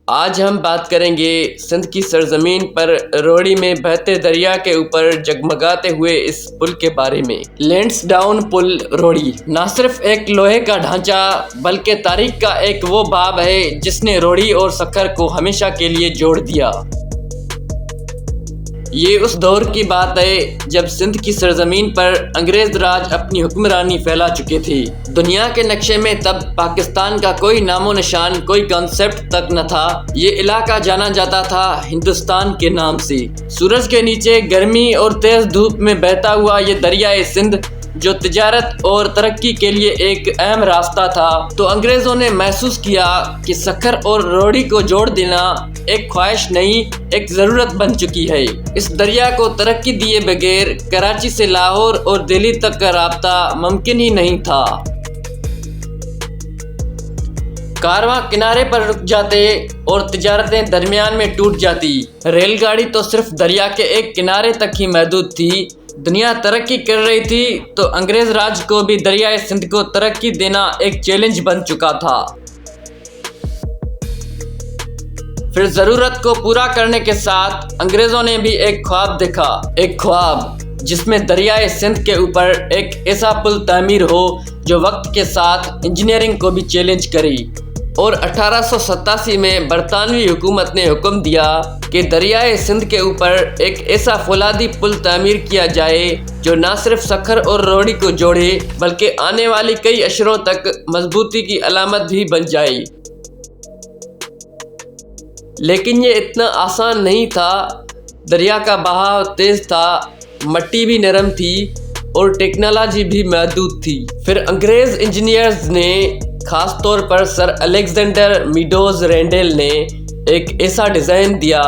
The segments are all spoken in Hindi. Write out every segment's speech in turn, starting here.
आज हम बात करेंगे सिंध की सरजमीन पर रोहड़ी में बहते दरिया के ऊपर जगमगाते हुए इस पुल के बारे में। लैंसडाउन पुल रोहड़ी न सिर्फ एक लोहे का ढांचा बल्कि तारीख का एक वो बाब है जिसने रोहड़ी और सक्खर को हमेशा के लिए जोड़ दिया। ये उस दौर की बात है जब सिंध की सरजमीन पर अंग्रेज राज अपनी हुक्मरानी फैला चुके थे। दुनिया के नक्शे में तब पाकिस्तान का कोई नामो निशान, कोई कॉन्सेप्ट तक न था। ये इलाका जाना जाता था हिंदुस्तान के नाम से। सूरज के नीचे गर्मी और तेज धूप में बहता हुआ ये दरियाए सिंध जो तिजारत और तरक्की के लिए एक अहम रास्ता था, तो अंग्रेजों ने महसूस किया कि सक्खर और रोहड़ी को जोड़ देना एक ख्वाहिश नहीं, एक ज़रूरत बन चुकी है। इस दरिया को तरक्की दिए बगैर कराची से लाहौर और दिल्ली तक का राब्ता मुमकिन ही नहीं था। कारवां किनारे पर रुक जाते और तिजारतें दरमियान में टूट जाती। रेलगाड़ी तो सिर्फ दरिया के एक किनारे तक ही महदूद थी। दुनिया तरक्की कर रही थी तो अंग्रेज राज को भी दरियाए सिंध को तरक्की देना एक चैलेंज बन चुका था। फिर ज़रूरत को पूरा करने के साथ अंग्रेज़ों ने भी एक ख्वाब देखा, एक ख्वाब जिसमें दरियाए सिंध के ऊपर एक ऐसा पुल तामीर हो जो वक्त के साथ इंजीनियरिंग को भी चैलेंज करी। और 1887 में बरतानवी हुकूमत ने हुक्म दिया कि दरियाए सिंध के ऊपर एक ऐसा फौलादी पुल तामीर किया जाए जो न सिर्फ सक्खर और रोहड़ी को जोड़े बल्कि आने वाली कई अशरों तक मजबूती की अलामत भी बन जाए। लेकिन ये इतना आसान नहीं था। दरिया का बहाव तेज था, मट्टी भी नरम थी और टेक्नोलॉजी भी महदूद थी। फिर अंग्रेज इंजीनियर्स ने, खास तौर पर सर अलेक्जेंडर मीडोज रेंडेल ने एक ऐसा डिज़ाइन दिया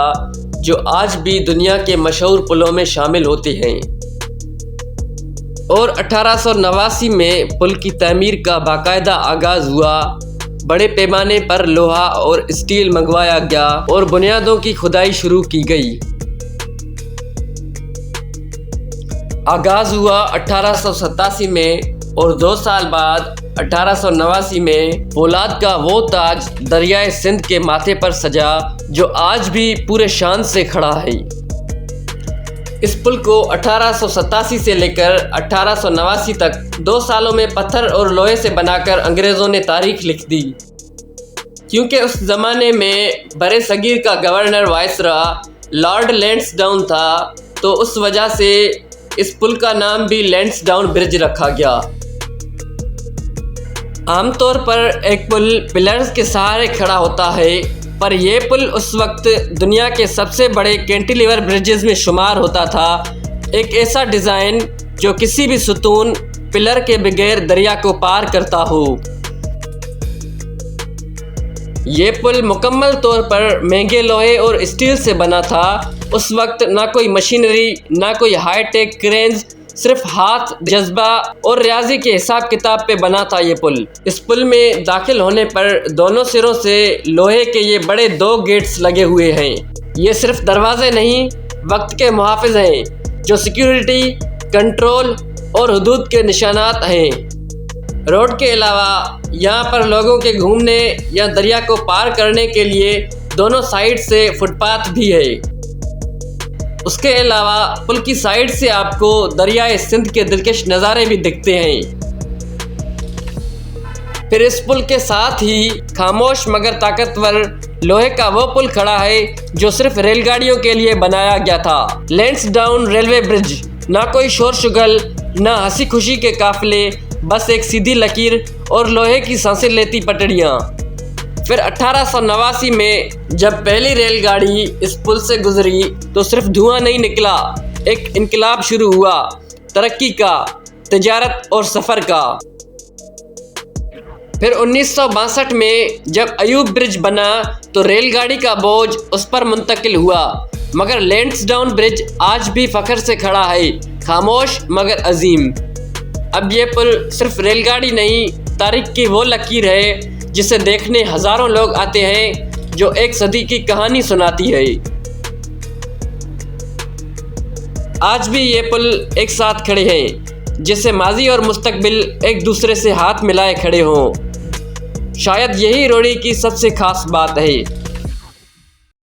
जो आज भी दुनिया के मशहूर पुलों में शामिल होते हैं। और 1889 में पुल की तामीर का बाकायदा आगाज़ हुआ। बड़े पैमाने पर लोहा और स्टील मंगवाया गया और बुनियादों की खुदाई शुरू की गई। आगाज़ हुआ 1887 में और 2 साल बाद 1889 में फौलाद का वो ताज दरियाए सिंध के माथे पर सजा जो आज भी पूरे शान से खड़ा है। इस पुल को 1887 से लेकर 1889 तक 2 सालों में पत्थर और लोहे से बनाकर अंग्रेज़ों ने तारीख लिख दी। क्योंकि उस ज़माने में बरे सगीर का गवर्नर वायसरा लॉर्ड लैंसडाउन था, तो उस वजह से इस पुल का नाम भी लैंसडाउन ब्रिज रखा गया। आमतौर पर एक पुल पिलर्स के सहारे खड़ा होता है, पर यह पुल उस वक्त दुनिया के सबसे बड़े कैंटिलीवर ब्रिजेस में शुमार होता था। एक ऐसा डिज़ाइन जो किसी भी सुतून पिलर के बगैर दरिया को पार करता हो। ये पुल मुकम्मल तौर पर महंगे लोहे और स्टील से बना था। उस वक्त ना कोई मशीनरी, ना कोई हाईटेक क्रेन्स, सिर्फ हाथ, जज्बा और रियाजी के हिसाब किताब पे बना था ये पुल। इस पुल में दाखिल होने पर दोनों सिरों से लोहे के ये बड़े 2 गेट्स लगे हुए हैं। ये सिर्फ दरवाजे नहीं, वक्त के मुहाफिज हैं जो सिक्योरिटी, कंट्रोल और हुदूद के निशानात हैं। रोड के अलावा यहाँ पर लोगों के घूमने या दरिया को पार करने के लिए दोनों साइड से फुटपाथ भी है। उसके अलावा पुल की साइड से आपको दरियाए सिंध के दिलकश नज़ारे भी दिखते हैं। फिर इस पुल के साथ ही खामोश मगर ताकतवर लोहे का वो पुल खड़ा है जो सिर्फ रेलगाड़ियों के लिए बनाया गया था। Lansdowne railway bridge. ना कोई शोर शुगल, ना हंसी खुशी के काफिले, बस एक सीधी लकीर और लोहे की सांसें लेती पटड़ियाँ। फिर 1889 में जब पहली रेलगाड़ी इस पुल से गुजरी तो सिर्फ धुआं नहीं निकला, एक इनकलाब शुरू हुआ, तरक्की का, तिजारत और सफ़र का। फिर 1962 में जब अयूब ब्रिज बना तो रेलगाड़ी का बोझ उस पर मुंतकिल हुआ, मगर लैंसडाउन ब्रिज आज भी फ़ख्र से खड़ा है, खामोश मगर अजीम। अब ये पुल सिर्फ रेलगाड़ी नहीं, तारीख की वो लकीर है जिसे देखने हज़ारों लोग आते हैं, जो एक सदी की कहानी सुनाती है। आज भी ये पुल एक साथ खड़े हैं, जिससे माजी और मुस्तकबिल एक दूसरे से हाथ मिलाए खड़े हों। शायद यही रोहड़ी की सबसे खास बात है।